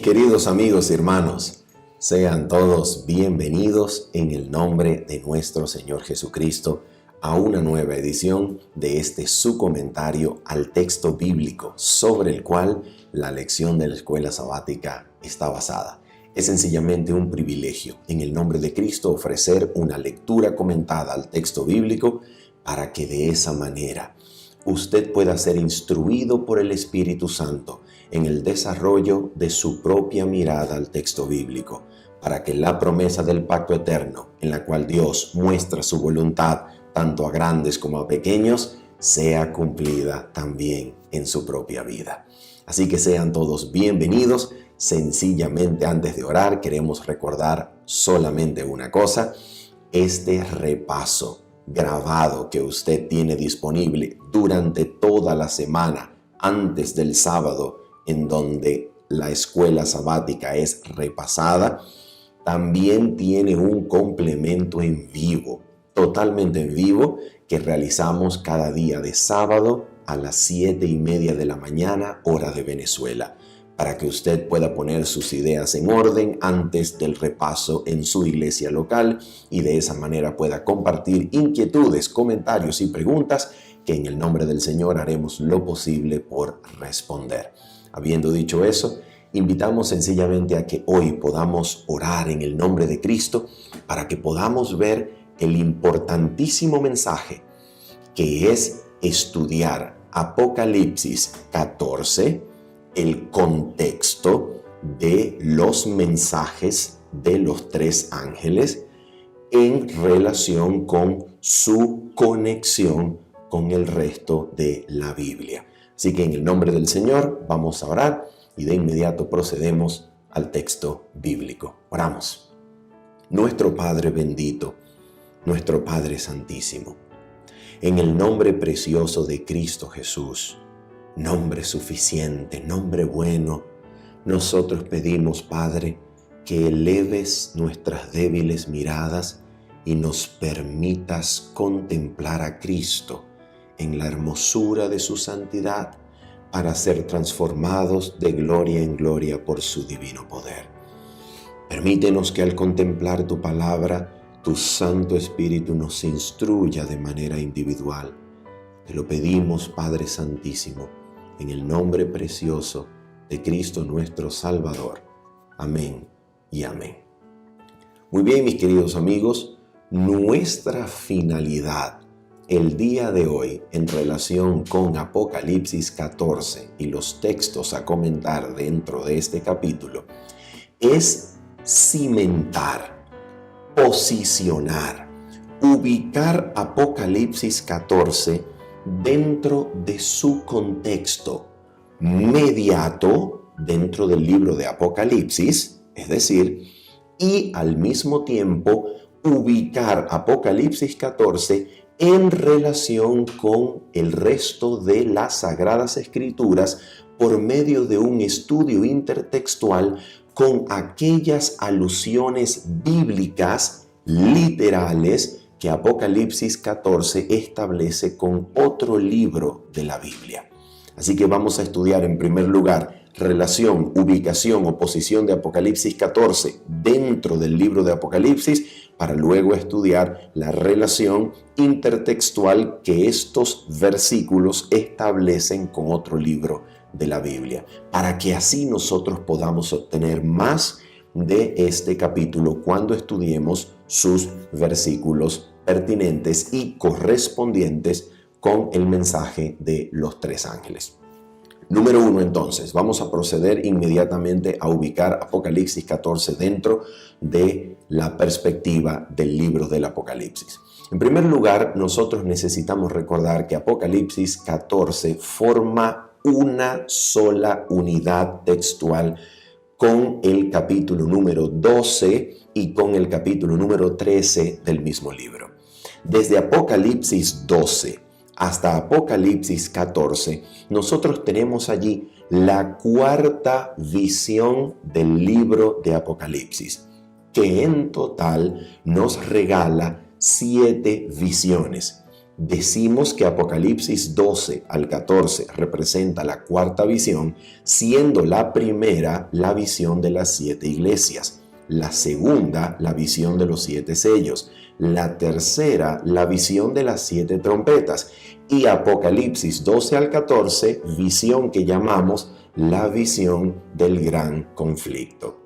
queridos amigos y hermanos, sean todos bienvenidos en el nombre de nuestro Señor Jesucristo a una nueva edición de su comentario al texto bíblico sobre el cual la lección de la escuela sabática está basada. Es sencillamente un privilegio en el nombre de Cristo ofrecer una lectura comentada al texto bíblico para que de esa manera usted pueda ser instruido por el Espíritu Santo en el desarrollo de su propia mirada al texto bíblico, para que la promesa del pacto eterno, en la cual Dios muestra su voluntad tanto a grandes como a pequeños, sea cumplida también en su propia vida. Así que sean todos bienvenidos. Sencillamente, antes de orar, queremos recordar solamente una cosa: este repaso grabado que usted tiene disponible durante toda la semana antes del sábado, en donde la escuela sabática es repasada, también tiene un complemento en vivo, totalmente en vivo, que realizamos cada día de sábado a las 7:30 de la mañana, hora de Venezuela, para que usted pueda poner sus ideas en orden antes del repaso en su iglesia local y de esa manera pueda compartir inquietudes, comentarios y preguntas que en el nombre del Señor haremos lo posible por responder. Habiendo dicho eso, invitamos sencillamente a que hoy podamos orar en el nombre de Cristo para que podamos ver el importantísimo mensaje que es estudiar Apocalipsis 14, el contexto de los mensajes de los tres ángeles en relación con su conexión con el resto de la Biblia. Así que en el nombre del Señor vamos a orar y de inmediato procedemos al texto bíblico. Oramos. Nuestro Padre bendito, nuestro Padre santísimo, en el nombre precioso de Cristo Jesús, nombre suficiente, nombre bueno, nosotros pedimos, Padre, que eleves nuestras débiles miradas y nos permitas contemplar a Cristo en la hermosura de su santidad para ser transformados de gloria en gloria por su divino poder. Permítenos que al contemplar tu palabra, tu Santo Espíritu nos instruya de manera individual. Te lo pedimos, Padre Santísimo, en el nombre precioso de Cristo nuestro Salvador. Amén y amén. Muy bien, mis queridos amigos, nuestra finalidad el día de hoy en relación con Apocalipsis 14 y los textos a comentar dentro de este capítulo es cimentar, posicionar, ubicar Apocalipsis 14 dentro de su contexto mediato dentro del libro de Apocalipsis, es decir, y al mismo tiempo ubicar Apocalipsis 14 en relación con el resto de las Sagradas Escrituras por medio de un estudio intertextual con aquellas alusiones bíblicas literales que Apocalipsis 14 establece con otro libro de la Biblia. Así que vamos a estudiar en primer lugar relación, ubicación o posición de Apocalipsis 14 dentro del libro de Apocalipsis, para luego estudiar la relación intertextual que estos versículos establecen con otro libro de la Biblia, para que así nosotros podamos obtener más de este capítulo cuando estudiemos sus versículos pertinentes y correspondientes con el mensaje de los tres ángeles. Número 1, entonces, vamos a proceder inmediatamente a ubicar Apocalipsis 14 dentro de la perspectiva del libro del Apocalipsis. En primer lugar, nosotros necesitamos recordar que Apocalipsis 14 forma una sola unidad textual con el capítulo número 12 y con el capítulo número 13 del mismo libro. Desde Apocalipsis 12 hasta Apocalipsis 14, nosotros tenemos allí la cuarta visión del libro de Apocalipsis, que en total nos regala 7 visiones. decimos que Apocalipsis 12 al 14 representa la cuarta visión, siendo la primera la visión de las 7 iglesias, la segunda la visión de los 7 sellos, la tercera la visión de las 7 trompetas y Apocalipsis 12 al 14, visión que llamamos la visión del gran conflicto.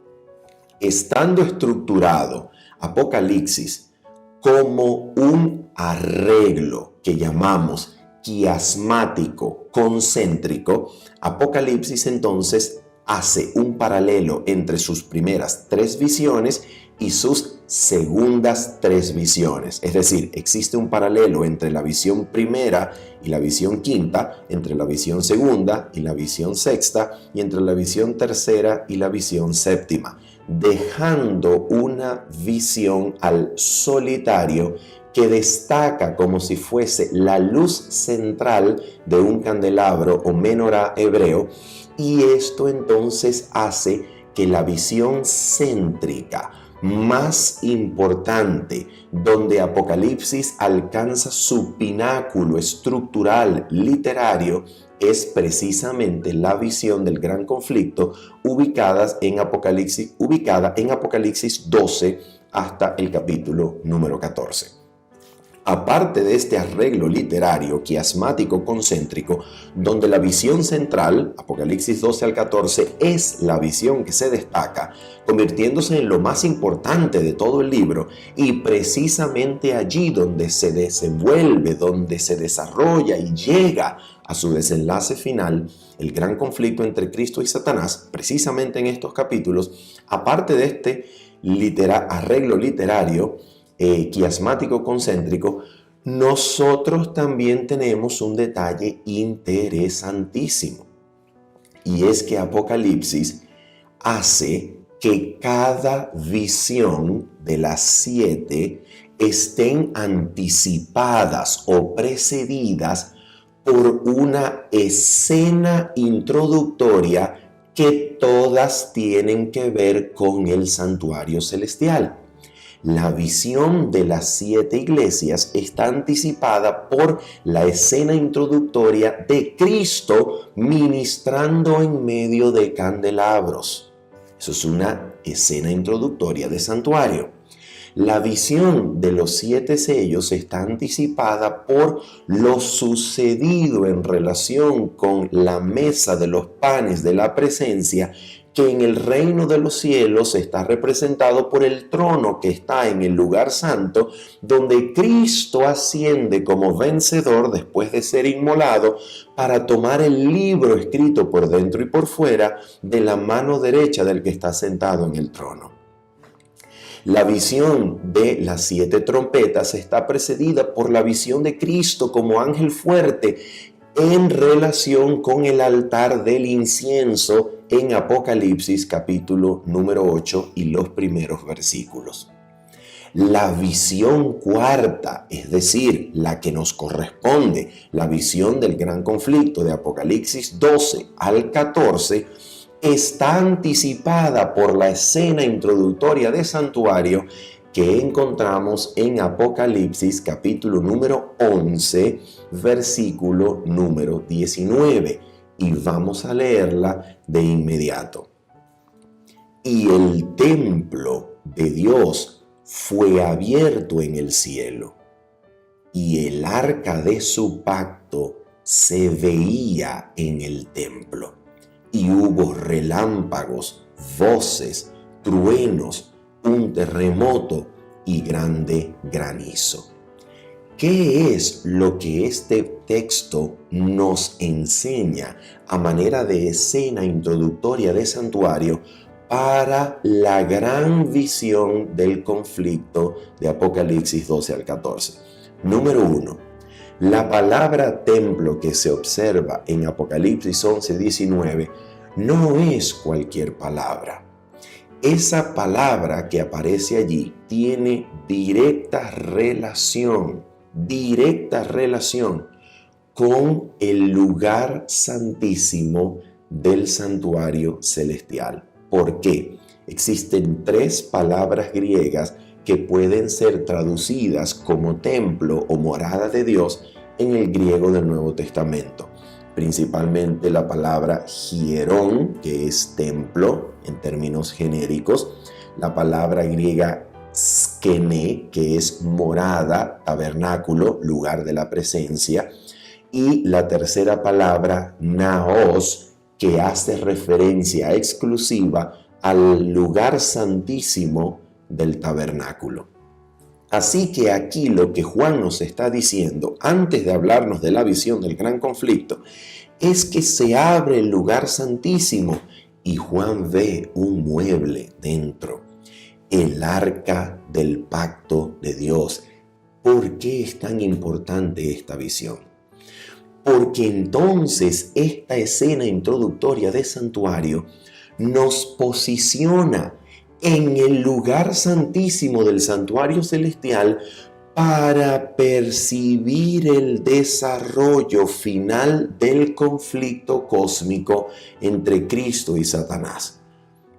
Estando estructurado Apocalipsis como un arreglo que llamamos quiasmático concéntrico, Apocalipsis entonces hace un paralelo entre sus primeras 3 visiones y sus segundas 3 visiones. Es decir, existe un paralelo entre la visión primera y la visión quinta, entre la visión segunda y la visión sexta, y entre la visión tercera y la visión séptima, dejando una visión al solitario que destaca como si fuese la luz central de un candelabro o menorá hebreo, y esto entonces hace que la visión céntrica más importante, donde Apocalipsis alcanza su pináculo estructural literario, es precisamente la visión del gran conflicto ubicada en Apocalipsis 12 hasta el capítulo número 14. Aparte de este arreglo literario quiasmático concéntrico, donde la visión central, Apocalipsis 12 al 14, es la visión que se destaca, convirtiéndose en lo más importante de todo el libro, y precisamente allí donde se desenvuelve, donde se desarrolla y llega a su desenlace final, el gran conflicto entre Cristo y Satanás, precisamente en estos capítulos, aparte de este arreglo literario, quiasmático concéntrico, nosotros también tenemos un detalle interesantísimo, y es que Apocalipsis hace que cada visión de las 7 estén anticipadas o precedidas por una escena introductoria que todas tienen que ver con el santuario celestial. La visión de las 7 iglesias está anticipada por la escena introductoria de Cristo ministrando en medio de candelabros. Eso es una escena introductoria de santuario. La visión de los 7 sellos está anticipada por lo sucedido en relación con la mesa de los panes de la presencia, que en el reino de los cielos está representado por el trono que está en el lugar santo, donde Cristo asciende como vencedor después de ser inmolado para tomar el libro escrito por dentro y por fuera de la mano derecha del que está sentado en el trono. La visión de las 7 trompetas está precedida por la visión de Cristo como ángel fuerte en relación con el altar del incienso en Apocalipsis capítulo número 8 y los primeros versículos. La visión cuarta, es decir, la que nos corresponde, la visión del gran conflicto de Apocalipsis 12 al 14, está anticipada por la escena introductoria de santuario que encontramos en Apocalipsis capítulo número 11, versículo número 19. Y vamos a leerla de inmediato. Y el templo de Dios fue abierto en el cielo, y el arca de su pacto se veía en el templo. Y hubo relámpagos, voces, truenos, un terremoto y grande granizo. ¿Qué es lo que este texto nos enseña a manera de escena introductoria de santuario para la gran visión del conflicto de Apocalipsis 12 al 14? Número 1. La palabra templo que se observa en Apocalipsis 11:19 no es cualquier palabra. Esa palabra que aparece allí tiene directa relación con el lugar santísimo del santuario celestial. ¿Por qué? Existen 3 palabras griegas que pueden ser traducidas como templo o morada de Dios en el griego del Nuevo Testamento. Principalmente la palabra hierón, que es templo en términos genéricos, la palabra griega skene, que es morada, tabernáculo, lugar de la presencia, y la tercera palabra naos, que hace referencia exclusiva al lugar santísimo del tabernáculo. Así que aquí lo que Juan nos está diciendo, antes de hablarnos de la visión del gran conflicto, es que se abre el lugar santísimo y Juan ve un mueble dentro, el arca del pacto de Dios. ¿Por qué es tan importante esta visión? Porque entonces esta escena introductoria de santuario nos posiciona en el lugar santísimo del santuario celestial para percibir el desarrollo final del conflicto cósmico entre Cristo y Satanás.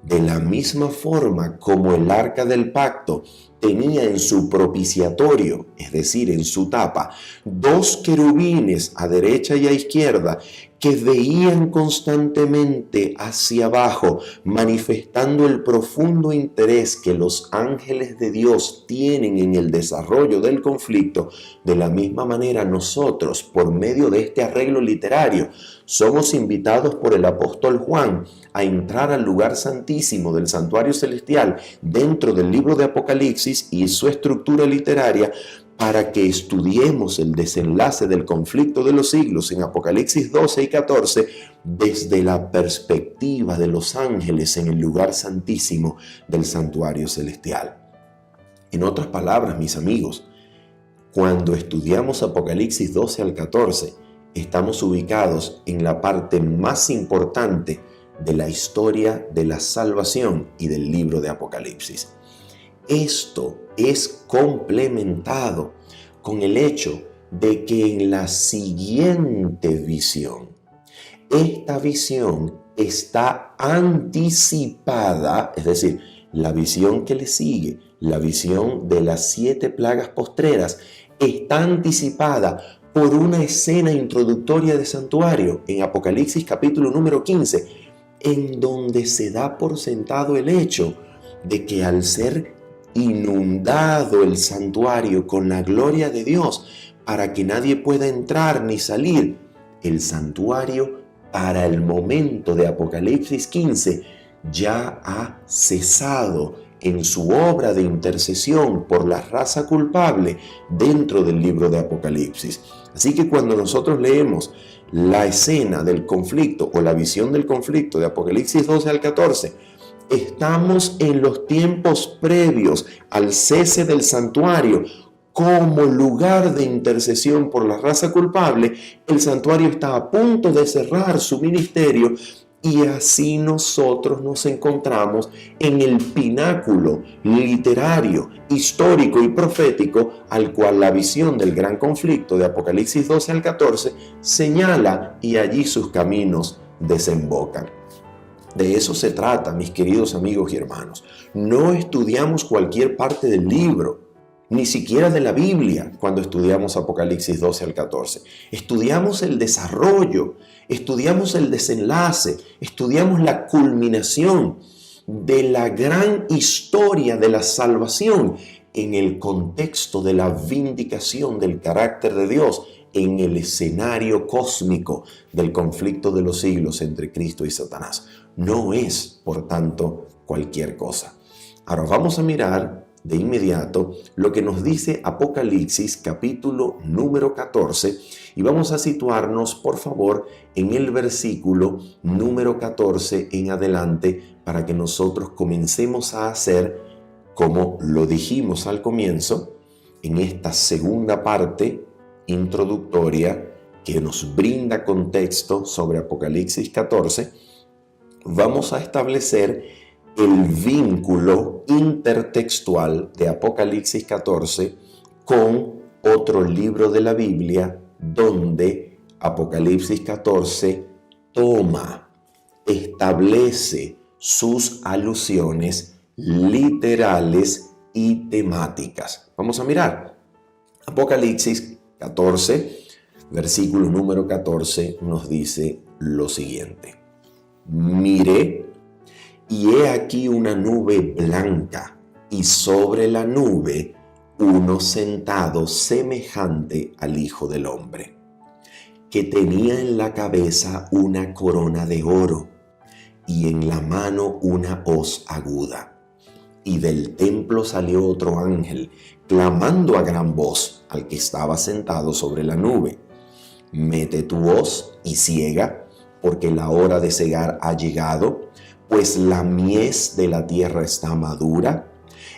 De la misma forma como el arca del pacto tenía en su propiciatorio, es decir, en su tapa, dos querubines a derecha y a izquierda que veían constantemente hacia abajo, manifestando el profundo interés que los ángeles de Dios tienen en el desarrollo del conflicto. De la misma manera nosotros, por medio de este arreglo literario, somos invitados por el apóstol Juan a entrar al lugar santísimo del santuario celestial dentro del libro de Apocalipsis y su estructura literaria, para que estudiemos el desenlace del conflicto de los siglos en Apocalipsis 12 y 14 desde la perspectiva de los ángeles en el lugar santísimo del santuario celestial. En otras palabras, mis amigos, cuando estudiamos Apocalipsis 12 al 14, estamos ubicados en la parte más importante de la historia de la salvación y del libro de Apocalipsis. Esto es complementado con el hecho de que en la siguiente visión, esta visión está anticipada, es decir, la visión que le sigue, la visión de las 7 plagas postreras, está anticipada por una escena introductoria de santuario en Apocalipsis capítulo número 15, en donde se da por sentado el hecho de que al ser inundado el santuario con la gloria de Dios para que nadie pueda entrar ni salir, el santuario para el momento de Apocalipsis 15 ya ha cesado en su obra de intercesión por la raza culpable dentro del libro de Apocalipsis. Así que cuando nosotros leemos la escena del conflicto o la visión del conflicto de Apocalipsis 12 al 14, estamos en los tiempos previos al cese del santuario. Como lugar de intercesión por la raza culpable, el santuario está a punto de cerrar su ministerio y así nosotros nos encontramos en el pináculo literario, histórico y profético al cual la visión del gran conflicto de Apocalipsis 12 al 14 señala y allí sus caminos desembocan. De eso se trata, mis queridos amigos y hermanos. No estudiamos cualquier parte del libro, ni siquiera de la Biblia, cuando estudiamos Apocalipsis 12 al 14. Estudiamos el desarrollo, estudiamos el desenlace, estudiamos la culminación de la gran historia de la salvación en el contexto de la vindicación del carácter de Dios en el escenario cósmico del conflicto de los siglos entre Cristo y Satanás. No es, por tanto, cualquier cosa. Ahora vamos a mirar de inmediato lo que nos dice Apocalipsis capítulo número 14 y vamos a situarnos, por favor, en el versículo número 14 en adelante para que nosotros comencemos a hacer, como lo dijimos al comienzo, en esta segunda parte introductoria que nos brinda contexto sobre Apocalipsis 14, vamos a establecer el vínculo intertextual de Apocalipsis 14 con otro libro de la Biblia donde Apocalipsis 14 toma, establece sus alusiones literales y temáticas. Vamos a mirar. Apocalipsis 14, versículo número 14 nos dice lo siguiente. Miré, y he aquí una nube blanca, y sobre la nube uno sentado semejante al Hijo del Hombre, que tenía en la cabeza una corona de oro, y en la mano una hoz aguda. Y del templo salió otro ángel, clamando a gran voz al que estaba sentado sobre la nube: mete tu hoz y ciega, porque la hora de cegar ha llegado, pues la mies de la tierra está madura.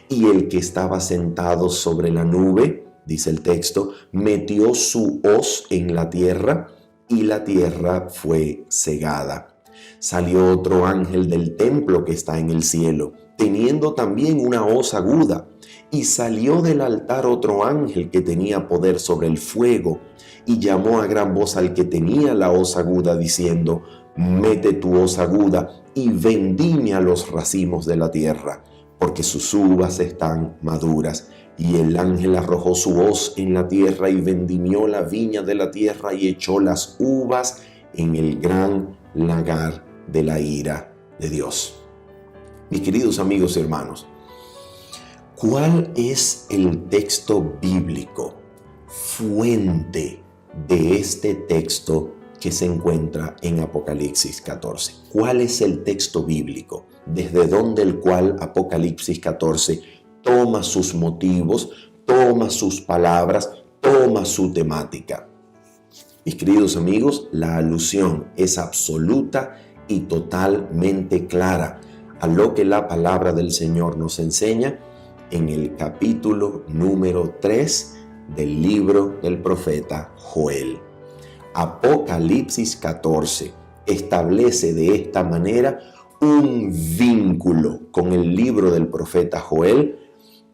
Y el que estaba sentado sobre la nube, dice el texto, metió su hoz en la tierra, y la tierra fue cegada. Salió otro ángel del templo que está en el cielo, teniendo también una hoz aguda, y salió del altar otro ángel que tenía poder sobre el fuego, y llamó a gran voz al que tenía la hoz aguda, diciendo: mete tu hoz aguda y vendimia los racimos de la tierra, porque sus uvas están maduras. Y el ángel arrojó su hoz en la tierra y vendimió la viña de la tierra y echó las uvas en el gran lagar de la ira de Dios. Mis queridos amigos y hermanos, ¿cuál es el texto bíblico, fuente de este texto que se encuentra en Apocalipsis 14? ¿Cuál es el texto bíblico desde donde el cual Apocalipsis 14 toma sus motivos, toma sus palabras, toma su temática? Mis queridos amigos, la alusión es absoluta y totalmente clara a lo que la palabra del Señor nos enseña en el capítulo número 3 del libro del profeta Joel. Apocalipsis 14 establece de esta manera un vínculo con el libro del profeta Joel,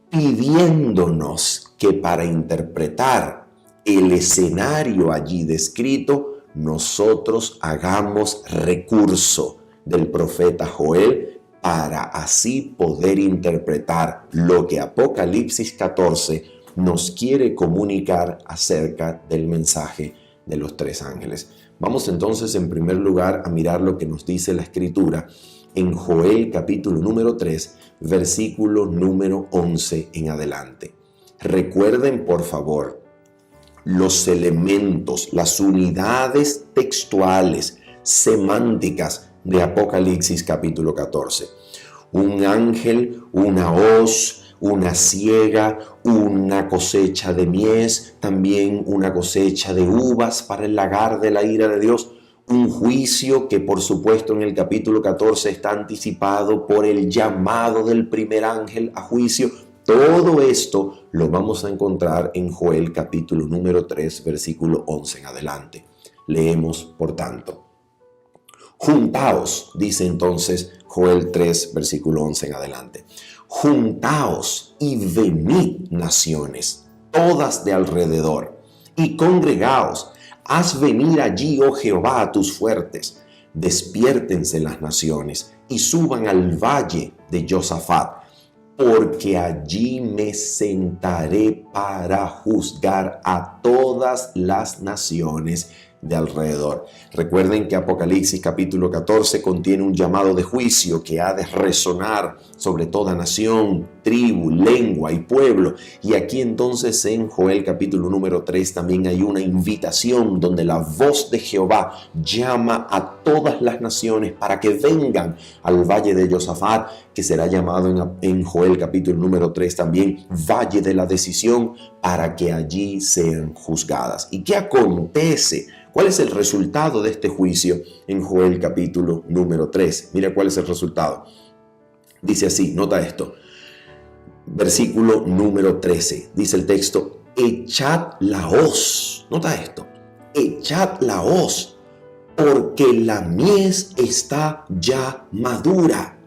pidiéndonos que para interpretar el escenario allí descrito, nosotros hagamos recurso del profeta Joel para así poder interpretar lo que Apocalipsis 14 nos quiere comunicar acerca del mensaje de los tres ángeles. Vamos entonces en primer lugar a mirar lo que nos dice la Escritura en Joel capítulo número 3, versículo número 11 en adelante. Recuerden, por favor, los elementos, las unidades textuales, semánticas de Apocalipsis capítulo 14. Un ángel, una hoz, una siega, una cosecha de mies, también una cosecha de uvas para el lagar de la ira de Dios, un juicio que por supuesto en el capítulo 14 está anticipado por el llamado del primer ángel a juicio. Todo esto lo vamos a encontrar en Joel capítulo número 3, versículo 11 en adelante. Leemos, por tanto: juntaos, dice entonces Joel 3, versículo 11 en adelante. Juntaos y venid, naciones, todas de alrededor, y congregaos. Haz venir allí, oh Jehová, a tus fuertes. Despiértense las naciones y suban al valle de Josafat, porque allí me sentaré para juzgar a todas las naciones de alrededor. Recuerden que Apocalipsis capítulo 14 contiene un llamado de juicio que ha de resonar sobre toda nación, tribu, lengua y pueblo. Y aquí entonces en Joel capítulo número 3 también hay una invitación donde la voz de Jehová llama a todas las naciones para que vengan al valle de Josafat, que será llamado en Joel capítulo número 3 también valle de la decisión, para que allí sean juzgadas. ¿Y qué acontece? ¿Cuál es el resultado de este juicio en Joel capítulo número 3? Mira cuál es el resultado. Dice así, nota esto. Versículo número 13. Dice el texto: echad la hoz. Nota esto. Echad la hoz, porque la mies está ya madura.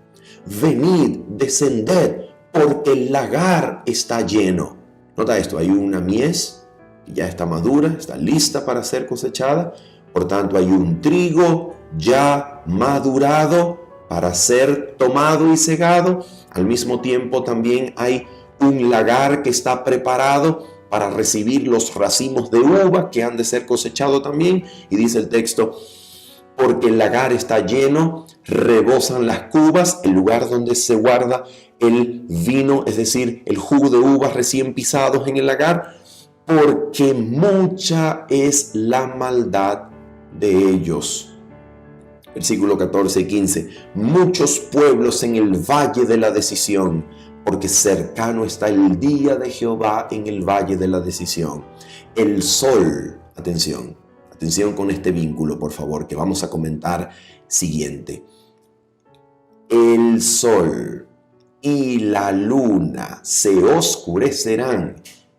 Venid, descended, porque el lagar está lleno. Nota esto, hay una mies que ya está madura, está lista para ser cosechada. Por tanto, hay un trigo ya madurado para ser tomado y segado. Al mismo tiempo, también hay un lagar que está preparado para recibir los racimos de uva que han de ser cosechados también. Y dice el texto, porque el lagar está lleno, rebosan las cubas, el lugar donde se guarda el vino, es decir, el jugo de uvas recién pisados en el lagar, porque mucha es la maldad de ellos. Versículo 14 y 15. Muchos pueblos en el valle de la decisión, porque cercano está el día de Jehová en el valle de la decisión. El sol, atención con este vínculo, por favor, que vamos a comentar siguiente. El sol y la luna se oscurecerán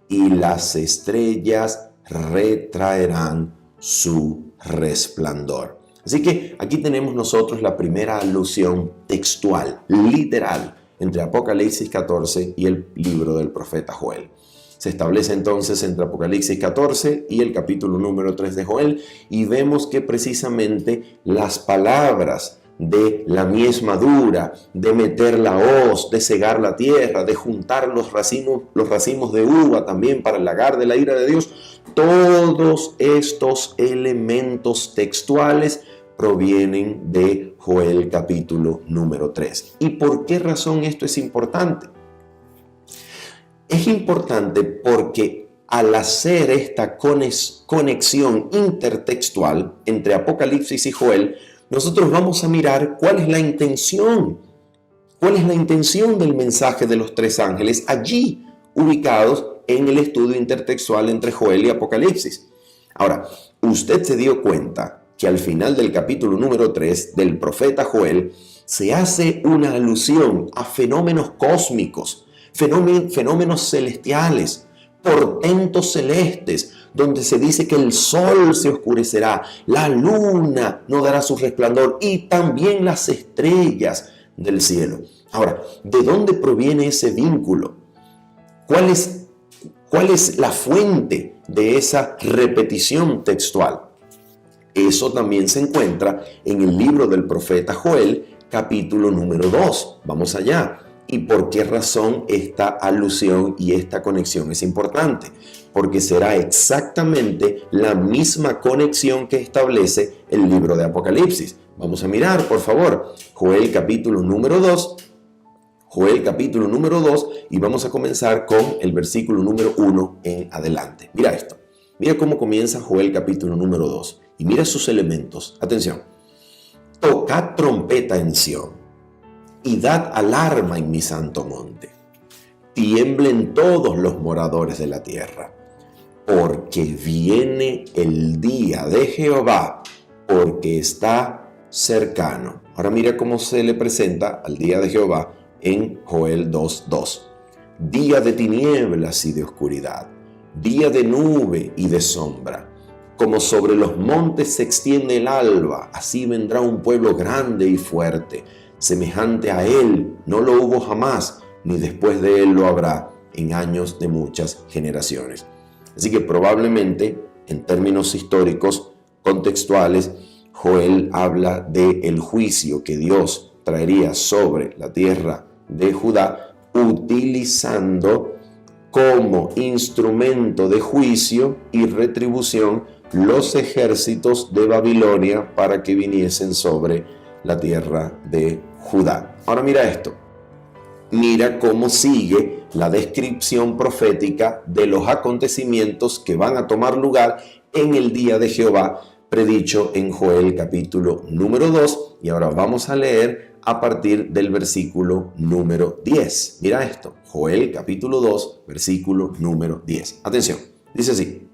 y las estrellas retraerán su resplandor. Así que aquí tenemos nosotros la primera alusión textual, literal, entre Apocalipsis 14 y el libro del profeta Joel. Se establece entonces entre Apocalipsis 14 y el capítulo número 3 de Joel, y vemos que precisamente las palabras de la mies madura, de meter la hoz, de cegar la tierra, de juntar los racimos de uva también para el lagar de la ira de Dios, todos estos elementos textuales provienen de Joel capítulo número 3. ¿Y por qué razón esto es importante? Es importante porque al hacer esta conexión intertextual entre Apocalipsis y Joel, nosotros vamos a mirar cuál es la intención del mensaje de los tres ángeles allí ubicados en el estudio intertextual entre Joel y Apocalipsis. Ahora, usted se dio cuenta que al final del capítulo número 3 del profeta Joel se hace una alusión a fenómenos cósmicos, fenómenos celestiales, portentos celestes, donde se dice que el sol se oscurecerá, la luna no dará su resplandor y también las estrellas del cielo. Ahora, ¿de dónde proviene ese vínculo? ¿Cuál es la fuente de esa repetición textual? Eso también se encuentra en el libro del profeta Joel, capítulo número 2. Vamos allá. ¿Y por qué razón esta alusión y esta conexión es importante? Porque será exactamente la misma conexión que establece el libro de Apocalipsis. Vamos a mirar, por favor, Joel capítulo número 2. Joel capítulo número 2 y vamos a comenzar con el versículo número 1 en adelante. Mira esto. Mira cómo comienza Joel capítulo número 2 y mira sus elementos. Atención. Tocad trompeta en Sión y dad alarma en mi santo monte. Tiemblen todos los moradores de la tierra, porque viene el día de Jehová, porque está cercano. Ahora mira cómo se le presenta al día de Jehová en Joel 2:2. Día de tinieblas y de oscuridad, día de nube y de sombra. Como sobre los montes se extiende el alba, así vendrá un pueblo grande y fuerte. Semejante a él no lo hubo jamás, ni después de él lo habrá en años de muchas generaciones. Así que probablemente, en términos históricos, contextuales, Joel habla del juicio que Dios traería sobre la tierra de Judá, utilizando como instrumento de juicio y retribución los ejércitos de Babilonia para que viniesen sobre la tierra de Judá. Ahora mira esto. Mira cómo sigue la descripción profética de los acontecimientos que van a tomar lugar en el día de Jehová, predicho en Joel capítulo número 2. Y ahora vamos a leer a partir del versículo número 10. Mira esto. Joel capítulo 2, versículo número 10. Atención. Dice así.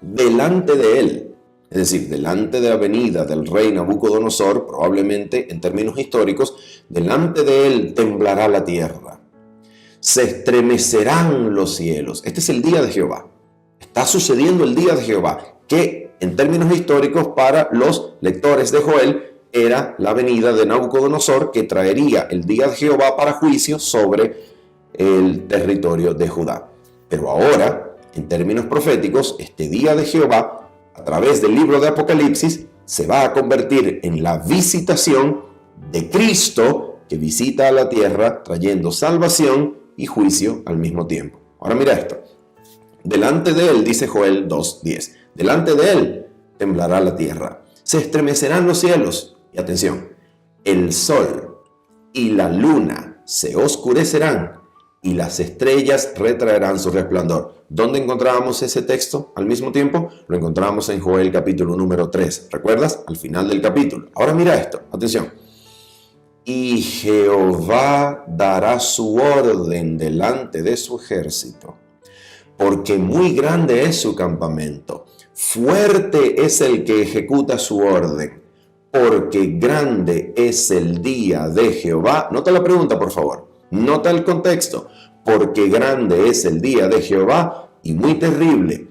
Delante de él, es decir, delante de la venida del rey Nabucodonosor, probablemente en términos históricos, delante de él temblará la tierra, se estremecerán los cielos. Este es el día de Jehová. Está sucediendo el día de Jehová, que en términos históricos para los lectores de Joel era la venida de Nabucodonosor, que traería el día de Jehová para juicio sobre el territorio de Judá. Pero ahora, en términos proféticos, este día de Jehová, a través del libro de Apocalipsis, se va a convertir en la visitación de Cristo que visita a la tierra trayendo salvación y juicio al mismo tiempo. Ahora mira esto. Delante de él, dice Joel 2:10, delante de él temblará la tierra, se estremecerán los cielos, y atención, el sol y la luna se oscurecerán, y las estrellas retraerán su resplandor. ¿Dónde encontrábamos ese texto al mismo tiempo? Lo encontramos en Joel capítulo número 3. ¿Recuerdas? Al final del capítulo. Ahora mira esto. Atención. Y Jehová dará su orden delante de su ejército, porque muy grande es su campamento. Fuerte es el que ejecuta su orden, porque grande es el día de Jehová. Nota la pregunta, por favor. Nota el contexto. Porque grande es el día de Jehová y muy terrible.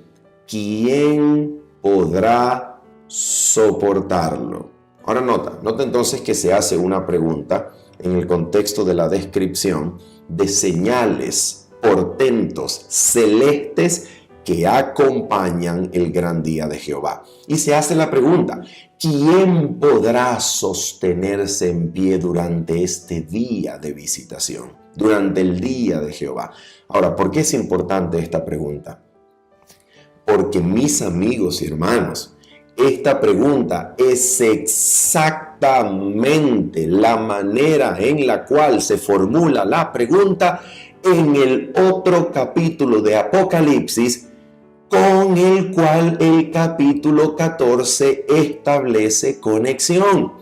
¿Quién podrá soportarlo? Ahora nota entonces que se hace una pregunta en el contexto de la descripción de señales, portentos celestes que acompañan el gran día de Jehová. Y se hace la pregunta, ¿quién podrá sostenerse en pie durante este día de visitación? Durante el día de Jehová. Ahora, ¿por qué es importante esta pregunta? Porque, mis amigos y hermanos, esta pregunta es exactamente la manera en la cual se formula la pregunta en el otro capítulo de Apocalipsis, con el cual el capítulo 14 establece conexión.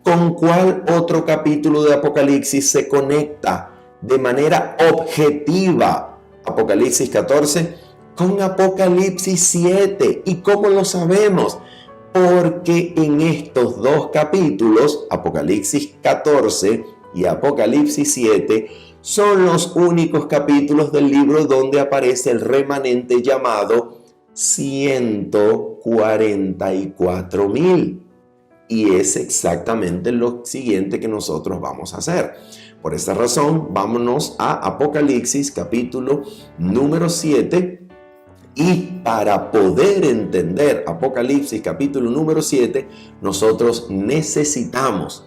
¿Con cuál otro capítulo de Apocalipsis se conecta de manera objetiva Apocalipsis 14? Con Apocalipsis 7. ¿Y cómo lo sabemos? Porque en estos dos capítulos, Apocalipsis 14 y Apocalipsis 7, son los únicos capítulos del libro donde aparece el remanente llamado 144,000. Y es exactamente lo siguiente que nosotros vamos a hacer. Por esta razón, vámonos a Apocalipsis capítulo número 7. Y para poder entender Apocalipsis capítulo número 7, nosotros necesitamos,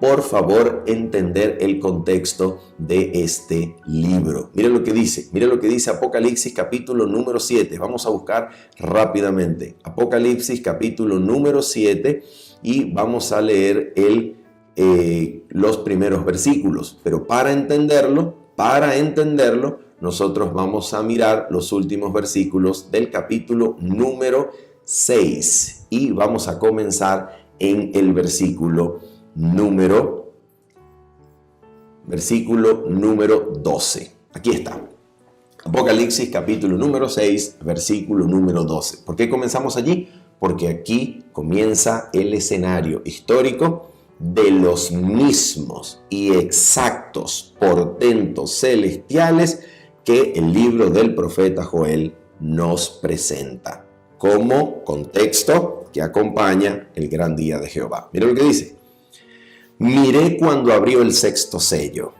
por favor, entender el contexto de este libro. Mira lo que dice Apocalipsis capítulo número 7. Vamos a buscar rápidamente Apocalipsis capítulo número 7 y vamos a leer los primeros versículos. Pero para entenderlo, nosotros vamos a mirar los últimos versículos del capítulo número 6 y vamos a comenzar en el versículo número 12. Aquí está. Apocalipsis capítulo número 6, versículo número 12. ¿Por qué comenzamos allí? Porque aquí comienza el escenario histórico de los mismos y exactos portentos celestiales que el libro del profeta Joel nos presenta como contexto que acompaña el gran día de Jehová. Mira lo que dice. Miré cuando abrió el sexto sello,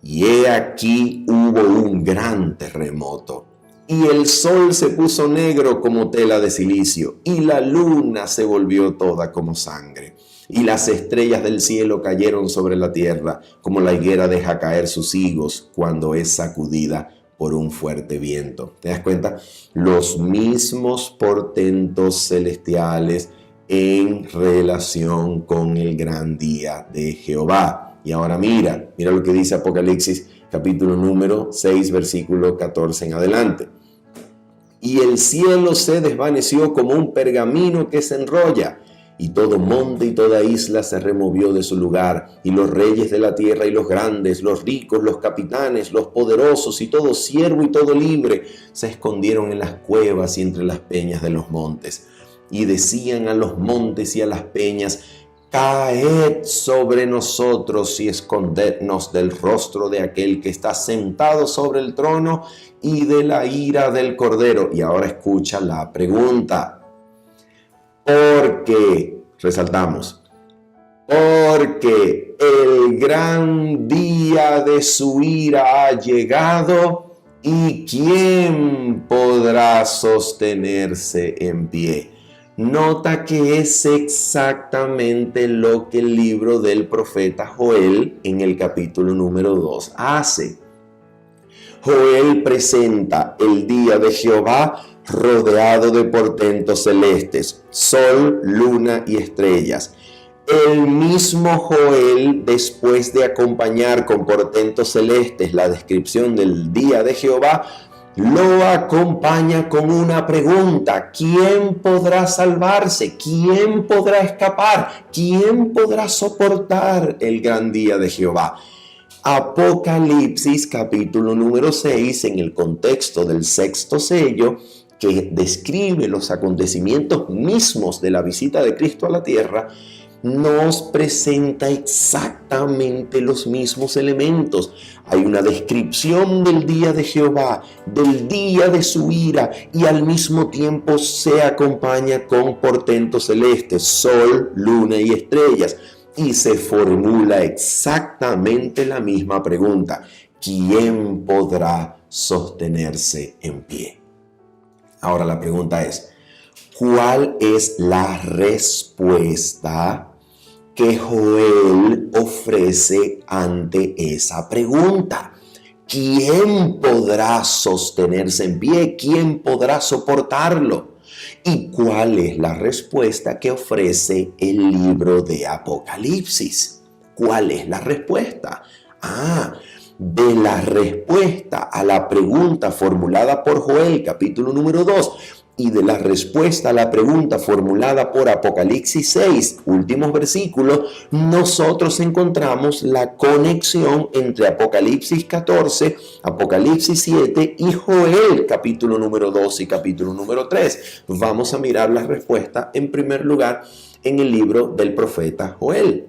y he aquí hubo un gran terremoto, y el sol se puso negro como tela de silicio, y la luna se volvió toda como sangre, y las estrellas del cielo cayeron sobre la tierra, como la higuera deja caer sus higos cuando es sacudida por un fuerte viento. ¿Te das cuenta? Los mismos portentos celestiales en relación con el gran día de Jehová. Y ahora mira lo que dice Apocalipsis capítulo número 6, versículo 14 en adelante. Y el cielo se desvaneció como un pergamino que se enrolla, y todo monte y toda isla se removió de su lugar, y los reyes de la tierra y los grandes, los ricos, los capitanes, los poderosos y todo siervo y todo libre se escondieron en las cuevas y entre las peñas de los montes. Y decían a los montes y a las peñas: caed sobre nosotros y escondednos del rostro de aquel que está sentado sobre el trono y de la ira del Cordero. Y ahora escucha la pregunta. Porque, resaltamos, porque el gran día de su ira ha llegado, ¿y quién podrá sostenerse en pie? Nota que es exactamente lo que el libro del profeta Joel en el capítulo número 2 hace. Joel presenta el día de Jehová rodeado de portentos celestes, sol, luna y estrellas. El mismo Joel, después de acompañar con portentos celestes la descripción del día de Jehová, lo acompaña con una pregunta: ¿quién podrá salvarse? ¿Quién podrá escapar? ¿Quién podrá soportar el gran día de Jehová? Apocalipsis capítulo número 6, en el contexto del sexto sello, que describe los acontecimientos mismos de la visita de Cristo a la tierra, nos presenta exactamente los mismos elementos. Hay una descripción del día de Jehová, del día de su ira, y al mismo tiempo se acompaña con portentos celestes, sol, luna y estrellas. Y se formula exactamente la misma pregunta: ¿quién podrá sostenerse en pie? Ahora la pregunta es: ¿cuál es la respuesta que Joel ofrece ante esa pregunta? ¿Quién podrá sostenerse en pie? ¿Quién podrá soportarlo? ¿Y cuál es la respuesta que ofrece el libro de Apocalipsis? ¿Cuál es la respuesta? De la respuesta a la pregunta formulada por Joel, capítulo número 2, y de la respuesta a la pregunta formulada por Apocalipsis 6, últimos versículos, nosotros encontramos la conexión entre Apocalipsis 14, Apocalipsis 7 y Joel, capítulo número 2 y capítulo número 3. Vamos a mirar la respuesta en primer lugar en el libro del profeta Joel.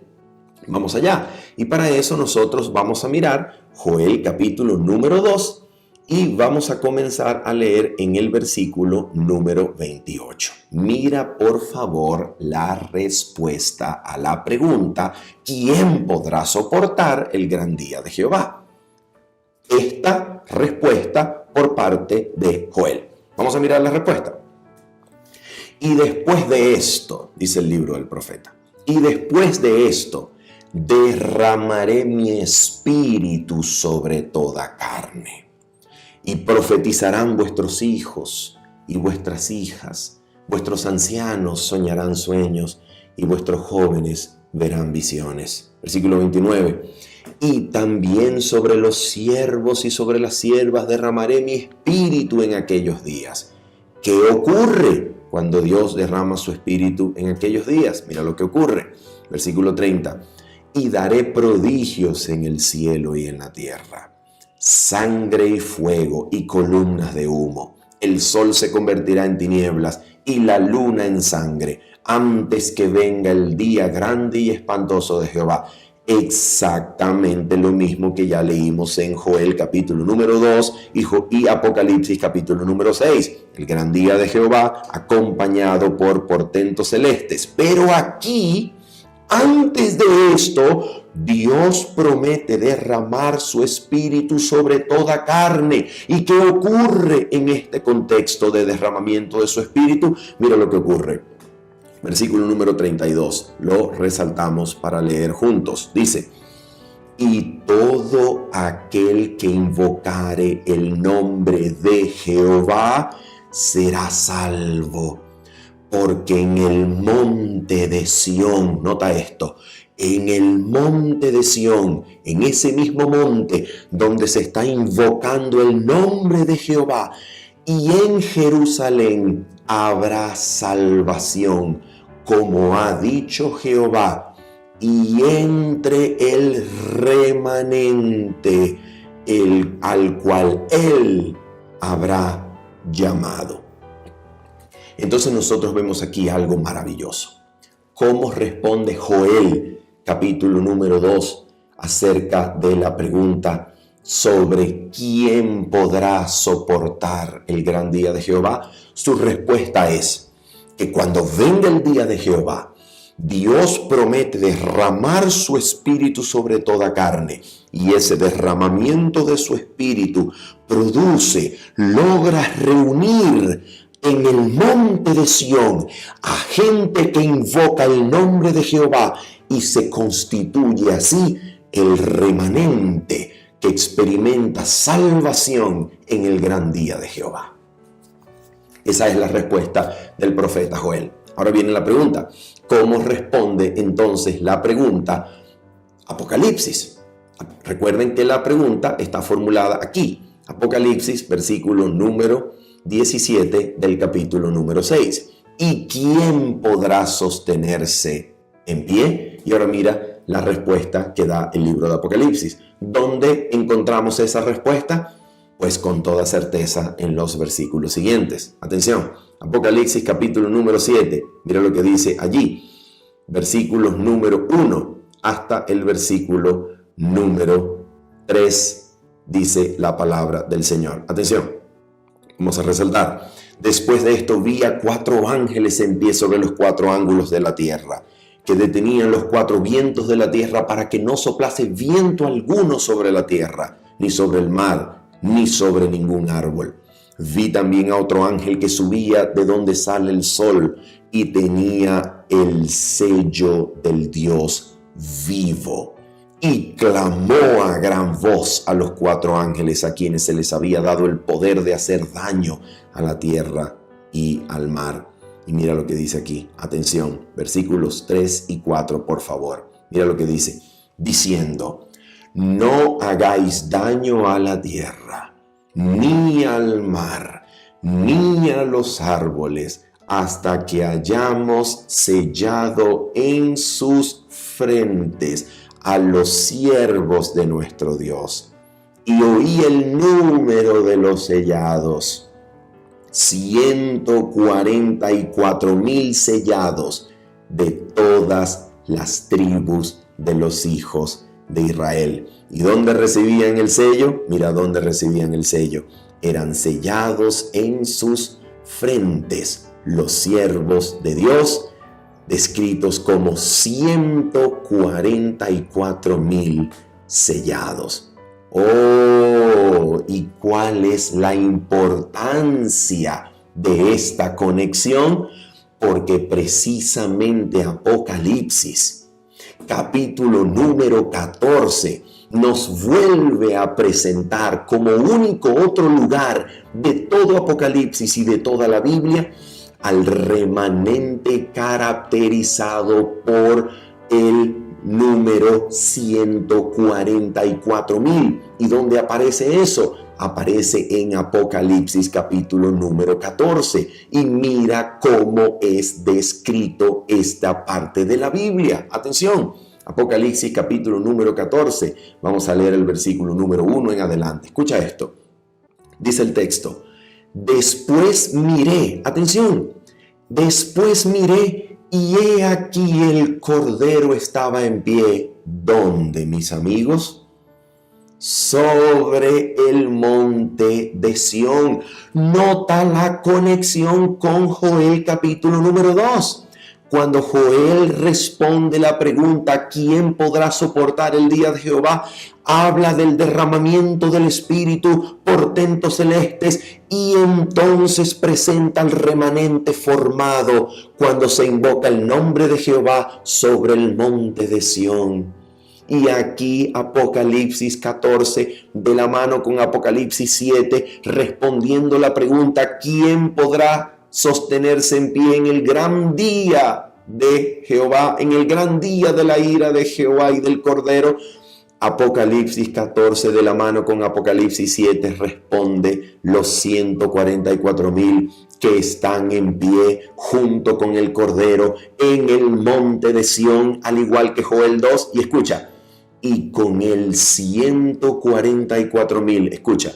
Vamos allá. Y para eso nosotros vamos a mirar Joel capítulo número 2 y vamos a comenzar a leer en el versículo número 28. Mira por favor la respuesta a la pregunta: ¿quién podrá soportar el gran día de Jehová? Esta respuesta por parte de Joel. Vamos a mirar la respuesta. Y después de esto, dice el libro del profeta, y después de esto, derramaré mi espíritu sobre toda carne. Y profetizarán vuestros hijos y vuestras hijas, vuestros ancianos soñarán sueños y vuestros jóvenes verán visiones. Versículo 29. Y también sobre los siervos y sobre las siervas derramaré mi espíritu en aquellos días. ¿Qué ocurre cuando Dios derrama su espíritu en aquellos días? Mira lo que ocurre. Versículo 30. Y daré prodigios en el cielo y en la tierra, sangre y fuego y columnas de humo. El sol se convertirá en tinieblas y la luna en sangre, antes que venga el día grande y espantoso de Jehová. Exactamente lo mismo que ya leímos en Joel capítulo número 2 y Apocalipsis capítulo número 6. El gran día de Jehová acompañado por portentos celestes. Pero aquí, antes de esto, Dios promete derramar su espíritu sobre toda carne. ¿Y qué ocurre en este contexto de derramamiento de su espíritu? Mira lo que ocurre. Versículo número 32. Lo resaltamos para leer juntos. Dice: y todo aquel que invocare el nombre de Jehová será salvo. Porque en el monte de Sión, nota esto, en el monte de Sión, en ese mismo monte donde se está invocando el nombre de Jehová, y en Jerusalén habrá salvación, como ha dicho Jehová, y entre el remanente al cual él habrá llamado. Entonces nosotros vemos aquí algo maravilloso. ¿Cómo responde Joel, capítulo número 2, acerca de la pregunta sobre quién podrá soportar el gran día de Jehová? Su respuesta es que cuando venga el día de Jehová, Dios promete derramar su espíritu sobre toda carne, y ese derramamiento de su espíritu logra reunir en el monte de Sión a gente que invoca el nombre de Jehová y se constituye así el remanente que experimenta salvación en el gran día de Jehová. Esa es la respuesta del profeta Joel. Ahora viene la pregunta. ¿Cómo responde entonces la pregunta Apocalipsis? Recuerden que la pregunta está formulada aquí. Apocalipsis, versículo número 17 del capítulo número 6. ¿Y quién podrá sostenerse en pie? Y ahora mira la respuesta que da el libro de Apocalipsis. ¿Dónde encontramos esa respuesta? Pues con toda certeza en los versículos siguientes. Atención, Apocalipsis capítulo número 7. Mira lo que dice allí. Versículos número 1 hasta el versículo número 3. Dice la palabra del Señor. Atención, vamos a resaltar. Después de esto vi a 4 ángeles en pie sobre los 4 ángulos de la tierra, que detenían los 4 vientos de la tierra para que no soplase viento alguno sobre la tierra, ni sobre el mar, ni sobre ningún árbol. Vi también a otro ángel que subía de donde sale el sol y tenía el sello del Dios vivo. Y clamó a gran voz a los 4 ángeles a quienes se les había dado el poder de hacer daño a la tierra y al mar. Y mira lo que dice aquí. Atención, versículos 3 y 4, por favor. Mira lo que dice. Diciendo, no hagáis daño a la tierra, ni al mar, ni a los árboles, hasta que hayamos sellado en sus frentes a los siervos de nuestro Dios. Y oí el número de los sellados, 144,000 sellados de todas las tribus de los hijos de Israel. ¿Y dónde recibían el sello? Mira dónde recibían el sello. Eran sellados en sus frentes los siervos de Dios, descritos como 144,000 sellados. Oh, ¿y cuál es la importancia de esta conexión? Porque precisamente Apocalipsis, capítulo número 14, nos vuelve a presentar como único otro lugar de todo Apocalipsis y de toda la Biblia al remanente caracterizado por el número 144,000. ¿Y dónde aparece eso? Aparece en Apocalipsis capítulo número 14. Y mira cómo es descrito esta parte de la Biblia. Atención, Apocalipsis capítulo número 14. Vamos a leer el versículo número 1 en adelante. Escucha esto. Dice el texto. Después miré, atención, después miré y he aquí el Cordero estaba en pie. ¿Dónde, mis amigos? Sobre el monte de Sión. Nota la conexión con Joel capítulo número 2. Cuando Joel responde la pregunta, ¿quién podrá soportar el día de Jehová? Habla del derramamiento del Espíritu, portentos celestes, y entonces presenta al remanente formado cuando se invoca el nombre de Jehová sobre el monte de Sión. Y aquí Apocalipsis 14, de la mano con Apocalipsis 7, respondiendo la pregunta, ¿quién podrá sostenerse en pie en el gran día de Jehová, en el gran día de la ira de Jehová y del Cordero? Apocalipsis 14 de la mano con Apocalipsis 7 responde los 144,000 que están en pie junto con el Cordero en el monte de Sión, al igual que Joel 2. Y escucha, y con el 144,000, escucha,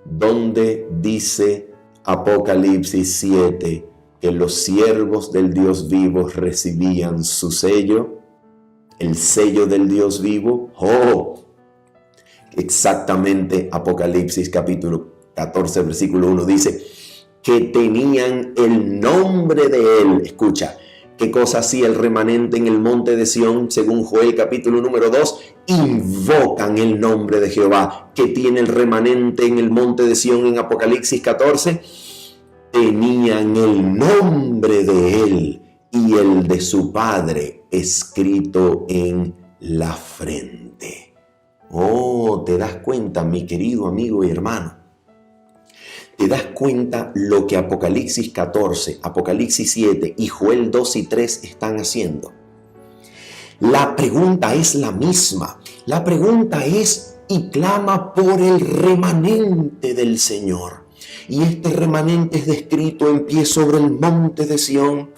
donde dice Apocalipsis 7 que los siervos del Dios vivo recibían su sello, el sello del Dios vivo. Oh, exactamente Apocalipsis capítulo 14 versículo 1 dice que tenían el nombre de él. Escucha, ¿qué cosa hacía el remanente en el monte de Sión? Según Joel capítulo número 2, invocan el nombre de Jehová. ¿Qué tiene el remanente en el monte de Sión en Apocalipsis 14? tenían el nombre de él y el de su padre escrito en la frente. Oh, ¿te das cuenta, mi querido amigo y hermano? ¿Te das cuenta lo que Apocalipsis 14, Apocalipsis 7 y Joel 2 y 3 están haciendo? La pregunta es la misma. La pregunta es y clama por el remanente del Señor. Y este remanente es descrito en pie sobre el monte de Sión,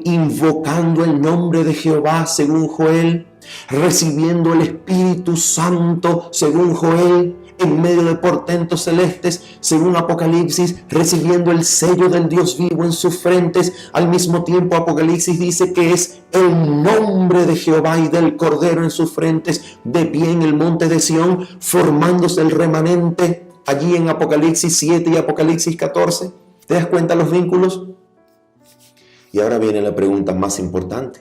invocando el nombre de Jehová según Joel, recibiendo el Espíritu Santo según Joel, en medio de portentos celestes según Apocalipsis, recibiendo el sello del Dios vivo en sus frentes. Al mismo tiempo Apocalipsis dice que es el nombre de Jehová y del Cordero en sus frentes, de pie en el monte de Sión, formándose el remanente allí en Apocalipsis 7 y Apocalipsis 14. ¿Te das cuenta los vínculos? Y ahora viene la pregunta más importante.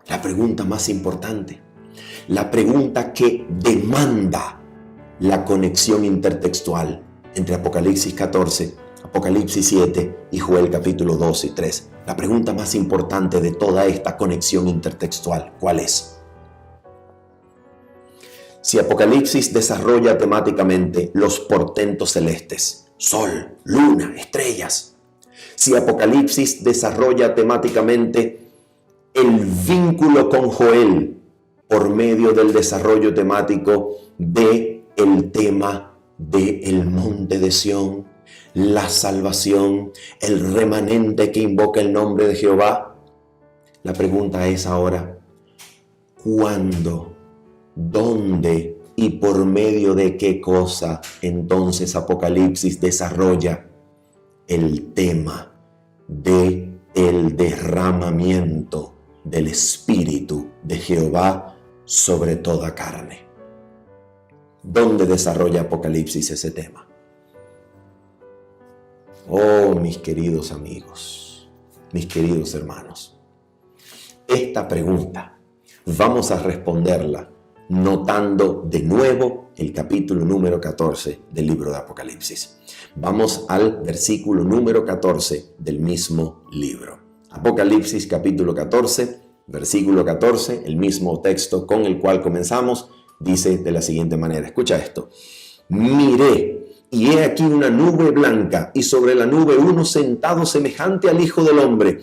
La pregunta más importante. La pregunta que demanda la conexión intertextual entre Apocalipsis 14, Apocalipsis 7 y Joel capítulo 2 y 3. La pregunta más importante de toda esta conexión intertextual, ¿cuál es? Si Apocalipsis desarrolla temáticamente los portentos celestes, sol, luna, estrellas. Si Apocalipsis desarrolla temáticamente el vínculo con Joel por medio del desarrollo temático de el tema del monte de Sión, la salvación, el remanente que invoca el nombre de Jehová. La pregunta es ahora, ¿cuándo, dónde y por medio de qué cosa entonces Apocalipsis desarrolla el tema de el derramamiento del Espíritu de Jehová sobre toda carne? ¿Dónde desarrolla Apocalipsis ese tema? Oh, mis queridos amigos, mis queridos hermanos, esta pregunta vamos a responderla notando de nuevo el capítulo número 14 del libro de Apocalipsis. Vamos al versículo número 14 del mismo libro. Apocalipsis capítulo 14, versículo 14, el mismo texto con el cual comenzamos, dice de la siguiente manera. Escucha esto. Miré, y he aquí una nube blanca, y sobre la nube uno sentado semejante al Hijo del Hombre,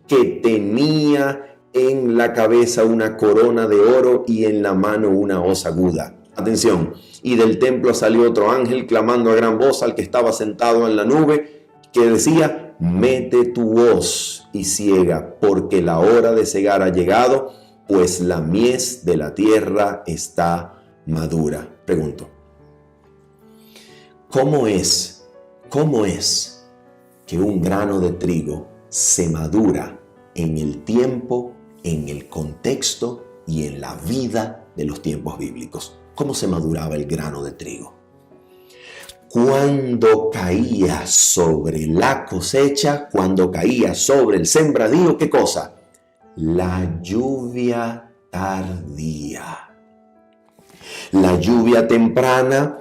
que tenía en la cabeza una corona de oro y en la mano una hoz aguda. Atención. Y del templo salió otro ángel clamando a gran voz al que estaba sentado en la nube, que decía: mete tu hoz y ciega, porque la hora de cegar ha llegado, pues la mies de la tierra está madura. Pregunto, ¿cómo es que un grano de trigo se madura en el tiempo, en el contexto y en la vida de los tiempos bíblicos? ¿Cómo se maduraba el grano de trigo? Cuando caía sobre la cosecha, cuando caía sobre el sembradío, ¿qué cosa? La lluvia tardía. La lluvia temprana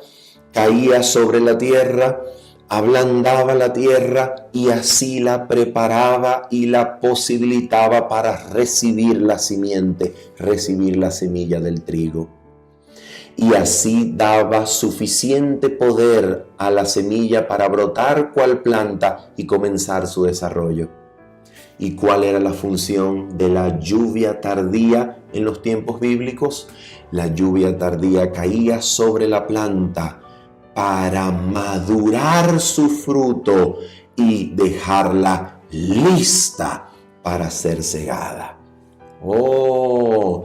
caía sobre la tierra, ablandaba la tierra y así la preparaba y la posibilitaba para recibir la simiente, recibir la semilla del trigo. Y así daba suficiente poder a la semilla para brotar cual planta y comenzar su desarrollo. ¿Y cuál era la función de la lluvia tardía en los tiempos bíblicos? La lluvia tardía caía sobre la planta para madurar su fruto y dejarla lista para ser segada. ¡Oh!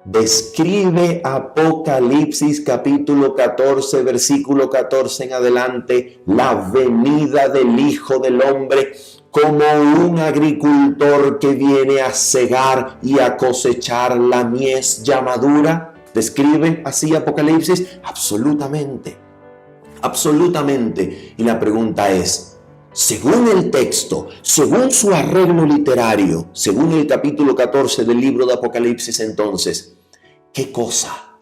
Describe Apocalipsis capítulo 14, versículo 14 en adelante, la venida del Hijo del Hombre como un agricultor que viene a cegar y a cosechar la mies ya madura. ¿Describe así Apocalipsis? Absolutamente, absolutamente. Y la pregunta es, según el texto, según su arreglo literario, según el capítulo 14 del libro de Apocalipsis, entonces, ¿qué cosa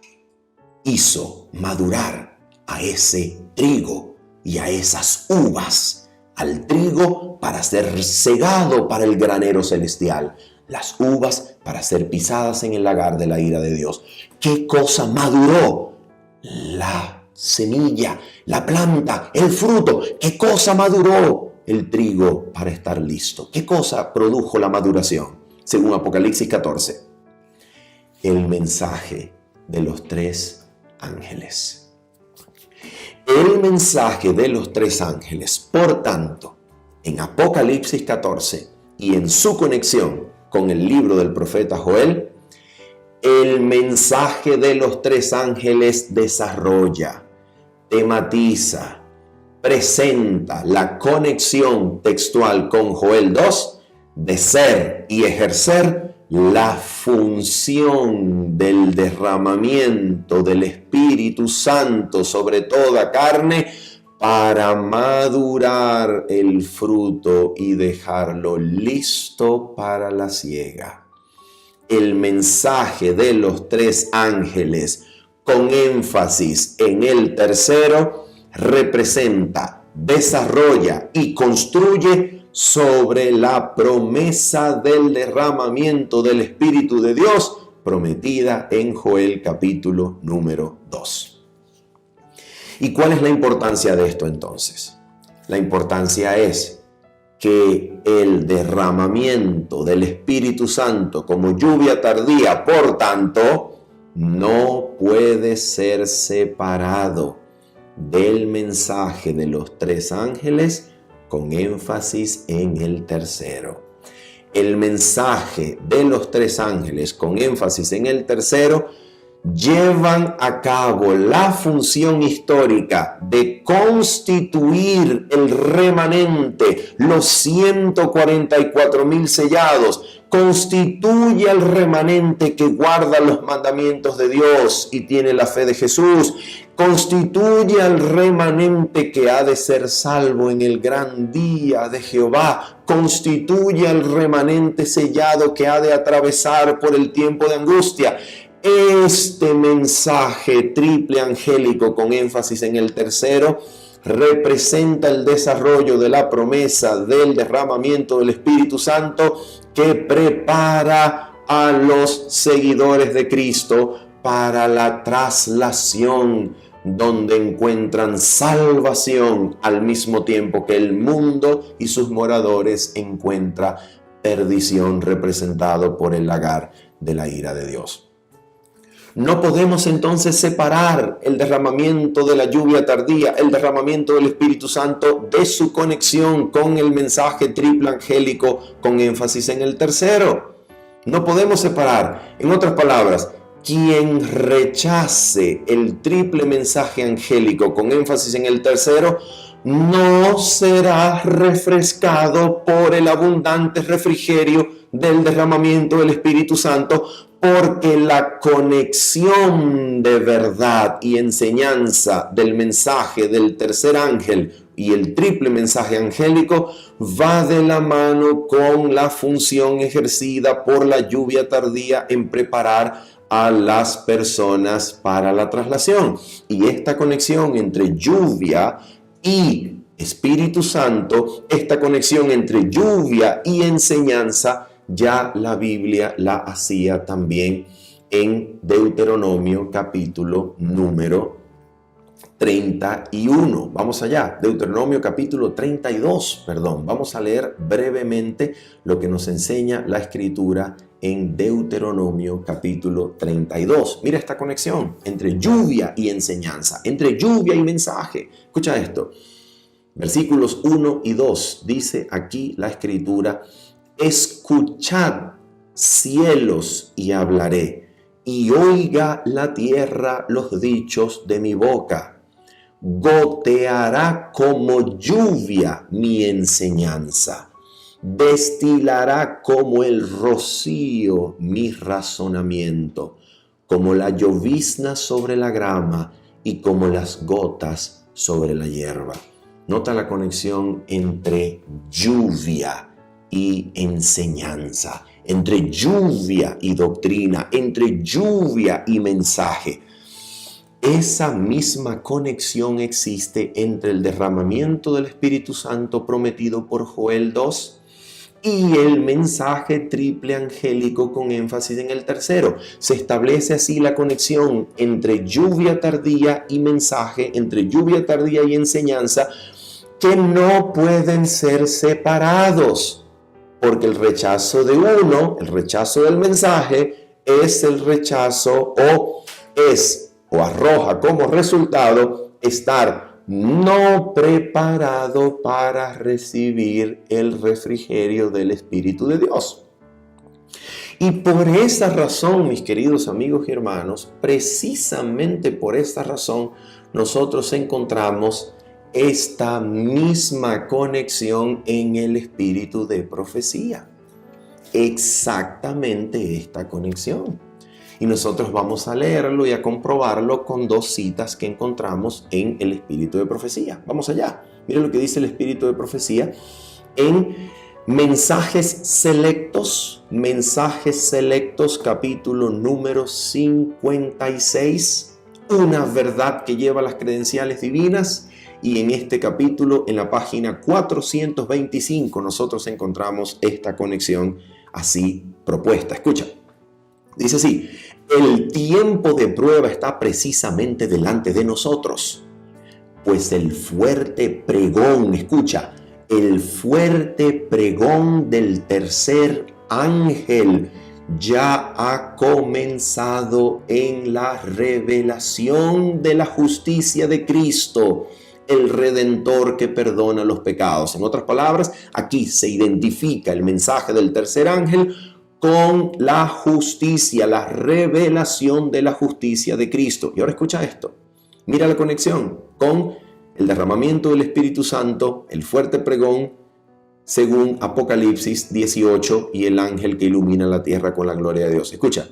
hizo madurar a ese trigo y a esas uvas, al trigo para ser cegado para el granero celestial, las uvas para ser pisadas en el lagar de la ira de Dios. ¿Qué cosa maduró? La semilla, la planta, el fruto. ¿Qué cosa maduró? El trigo para estar listo. ¿Qué cosa produjo la maduración? Según Apocalipsis 14, el mensaje de los 3 ángeles. El mensaje de los 3 ángeles, por tanto, en Apocalipsis 14 y en su conexión con el libro del profeta Joel, el mensaje de los 3 ángeles desarrolla, tematiza, presenta la conexión textual con Joel 2 de ser y ejercer la función del derramamiento del Espíritu Santo sobre toda carne para madurar el fruto y dejarlo listo para la siega. El mensaje de los 3 ángeles, con énfasis en el tercero, representa, desarrolla y construye sobre la promesa del derramamiento del Espíritu de Dios prometida en Joel capítulo número 2. ¿Y cuál es la importancia de esto entonces? La importancia es que el derramamiento del Espíritu Santo como lluvia tardía, por tanto, no puede ser separado del mensaje de los 3 ángeles con énfasis en el tercero. El mensaje de los 3 ángeles con énfasis en el tercero llevan a cabo la función histórica de constituir el remanente, los 144,000 sellados. Constituye al remanente que guarda los mandamientos de Dios y tiene la fe de Jesús. Constituye al remanente que ha de ser salvo en el gran día de Jehová. Constituye al remanente sellado que ha de atravesar por el tiempo de angustia. Este mensaje triple angélico con énfasis en el tercero representa el desarrollo de la promesa del derramamiento del Espíritu Santo que prepara a los seguidores de Cristo para la traslación, donde encuentran salvación al mismo tiempo que el mundo y sus moradores encuentran perdición, representado por el lagar de la ira de Dios. No podemos entonces separar el derramamiento de la lluvia tardía, el derramamiento del Espíritu Santo, de su conexión con el mensaje triple angélico con énfasis en el tercero. No podemos separar. En otras palabras, quien rechace el triple mensaje angélico con énfasis en el tercero no será refrescado por el abundante refrigerio del derramamiento del Espíritu Santo, porque la conexión de verdad y enseñanza del mensaje del tercer ángel y el triple mensaje angélico va de la mano con la función ejercida por la lluvia tardía en preparar a las personas para la traslación. Y esta conexión entre lluvia y Espíritu Santo, esta conexión entre lluvia y enseñanza, ya la Biblia la hacía también en Deuteronomio capítulo número 31. Vamos allá, Deuteronomio capítulo 32, Vamos a leer brevemente lo que nos enseña la Escritura en Deuteronomio capítulo 32. Mira esta conexión entre lluvia y enseñanza, entre lluvia y mensaje. Escucha esto. Versículos 1 y 2 dice aquí la Escritura: escuchad, cielos, y hablaré, y oiga la tierra los dichos de mi boca. Goteará como lluvia mi enseñanza, destilará como el rocío mi razonamiento, como la llovizna sobre la grama y como las gotas sobre la hierba. Nota la conexión entre lluvia y enseñanza, entre lluvia y doctrina, entre lluvia y mensaje. esa misma conexión existe entre el derramamiento del Espíritu Santo prometido por Joel 2 y el mensaje triple angélico con énfasis en el tercero. Se establece así la conexión entre lluvia tardía y mensaje, entre lluvia tardía y enseñanza, que no pueden ser separados, porque el rechazo de uno, el rechazo del mensaje, es el rechazo o arroja como resultado estar no preparado para recibir el refrigerio del Espíritu de Dios. Y por esa razón, mis queridos amigos y hermanos, precisamente por esta razón, nosotros encontramos esta misma conexión en el espíritu de profecía. Exactamente esta conexión. Y nosotros vamos a leerlo y a comprobarlo con dos citas que encontramos en el espíritu de profecía. Vamos allá. Miren lo que dice el espíritu de profecía en Mensajes Selectos, capítulo número 56, una verdad que lleva las credenciales divinas. Y en este capítulo, en la página 425, nosotros encontramos esta conexión así propuesta. Escucha, dice así: el tiempo de prueba está precisamente delante de nosotros, pues el fuerte pregón, escucha, el fuerte pregón del tercer ángel ya ha comenzado en la revelación de la justicia de Cristo, el Redentor que perdona los pecados. En otras palabras, aquí se identifica el mensaje del tercer ángel con la justicia, la revelación de la justicia de Cristo. Y ahora escucha esto. Mira la conexión con el derramamiento del Espíritu Santo, el fuerte pregón, según Apocalipsis 18, y el ángel que ilumina la tierra con la gloria de Dios. Escucha.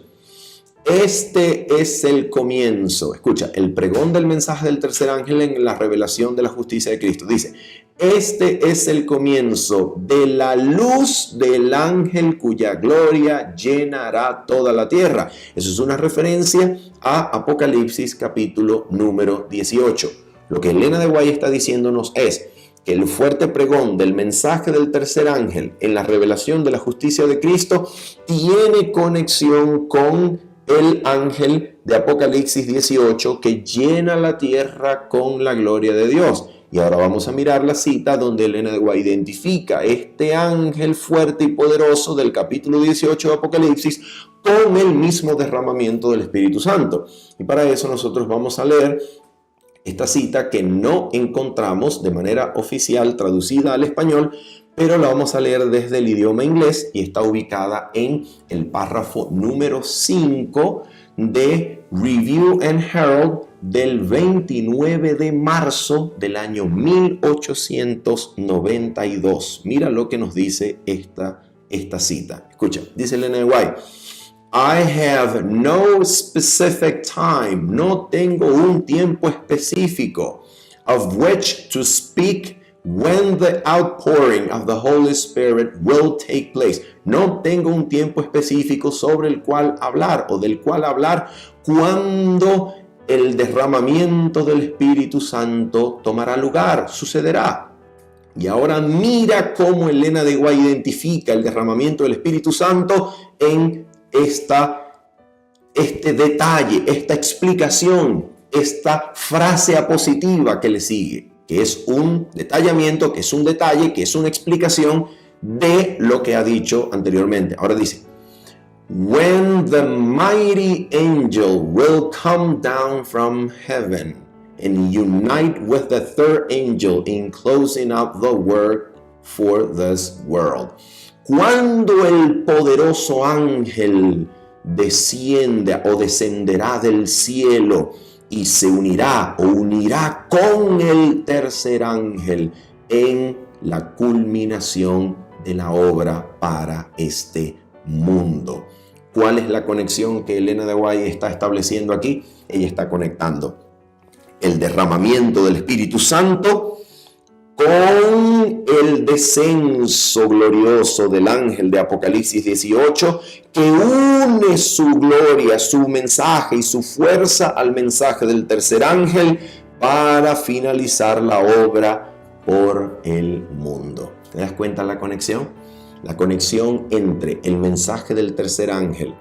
Este es el comienzo. Escucha, el pregón del mensaje del tercer ángel en la revelación de la justicia de Cristo. Dice, este es el comienzo de la luz del ángel cuya gloria llenará toda la tierra. Eso es una referencia a Apocalipsis capítulo número 18. Lo que Elena de White está diciéndonos es que el fuerte pregón del mensaje del tercer ángel en la revelación de la justicia de Cristo tiene conexión con el ángel de Apocalipsis 18 que llena la tierra con la gloria de Dios. Y ahora vamos a mirar la cita donde Elena de White identifica este ángel fuerte y poderoso del capítulo 18 de Apocalipsis con el mismo derramamiento del Espíritu Santo. Y para eso nosotros vamos a leer esta cita que no encontramos de manera oficial traducida al español, pero la vamos a leer desde el idioma inglés y está ubicada en el párrafo número 5 de Review and Herald del 29 de marzo del año 1892. Mira lo que nos dice esta cita. Escucha, dice Elena de White: I have no specific time, no tengo un tiempo específico, of which to speak when the outpouring of the Holy Spirit will take place. No tengo un tiempo específico sobre el cual hablar o del cual hablar cuando el derramamiento del Espíritu Santo tomará lugar, sucederá. Y ahora mira cómo Elena de White identifica el derramamiento del Espíritu Santo en este detalle, esta explicación, esta frase apositiva que le sigue, que es un detallamiento, que es un detalle, que es una explicación de lo que ha dicho anteriormente. Ahora dice: when the mighty angel will come down from heaven and unite with the third angel in closing up the work for this world. Cuando el poderoso ángel descienda o descenderá del cielo y se unirá o unirá con el tercer ángel en la culminación de la obra para este mundo. ¿Cuál es la conexión que Elena de White está estableciendo aquí? Ella está conectando el derramamiento del Espíritu Santo con el descenso glorioso del ángel de Apocalipsis 18, que une su gloria, su mensaje y su fuerza al mensaje del tercer ángel para finalizar la obra por el mundo. ¿Te das cuenta la conexión? La conexión entre el mensaje del tercer ángel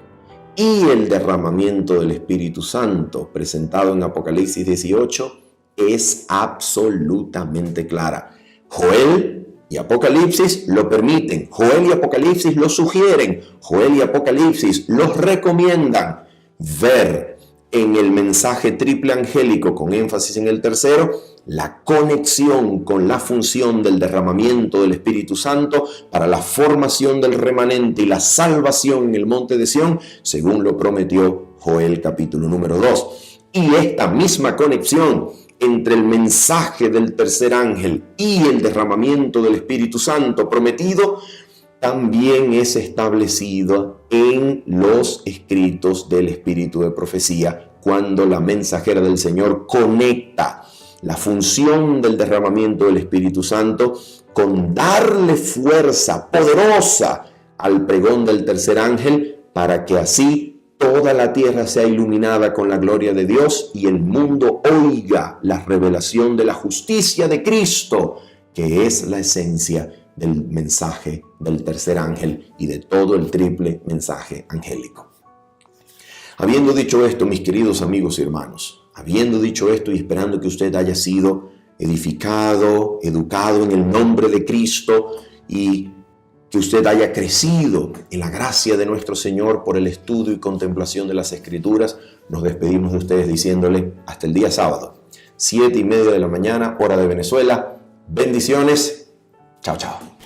y el derramamiento del Espíritu Santo presentado en Apocalipsis 18 es absolutamente clara. Joel y Apocalipsis lo permiten, Joel y Apocalipsis lo sugieren, Joel y Apocalipsis los recomiendan. Ver en el mensaje triple angélico, con énfasis en el tercero, la conexión con la función del derramamiento del Espíritu Santo para la formación del remanente y la salvación en el monte de Sión, según lo prometió Joel capítulo número 2. Y esta misma conexión entre el mensaje del tercer ángel y el derramamiento del Espíritu Santo prometido también es establecido en los escritos del Espíritu de Profecía, cuando la mensajera del Señor conecta la función del derramamiento del Espíritu Santo con darle fuerza poderosa al pregón del tercer ángel, para que así toda la tierra sea iluminada con la gloria de Dios y el mundo oiga la revelación de la justicia de Cristo, que es la esencia del mensaje del tercer ángel y de todo el triple mensaje angélico. Habiendo dicho esto, mis queridos amigos y hermanos, habiendo dicho esto y esperando que usted haya sido edificado, educado en el nombre de Cristo y que usted haya crecido en la gracia de nuestro Señor por el estudio y contemplación de las Escrituras, nos despedimos de ustedes diciéndole hasta el día sábado, 7:30 de la mañana, hora de Venezuela. Bendiciones. Chao, chao.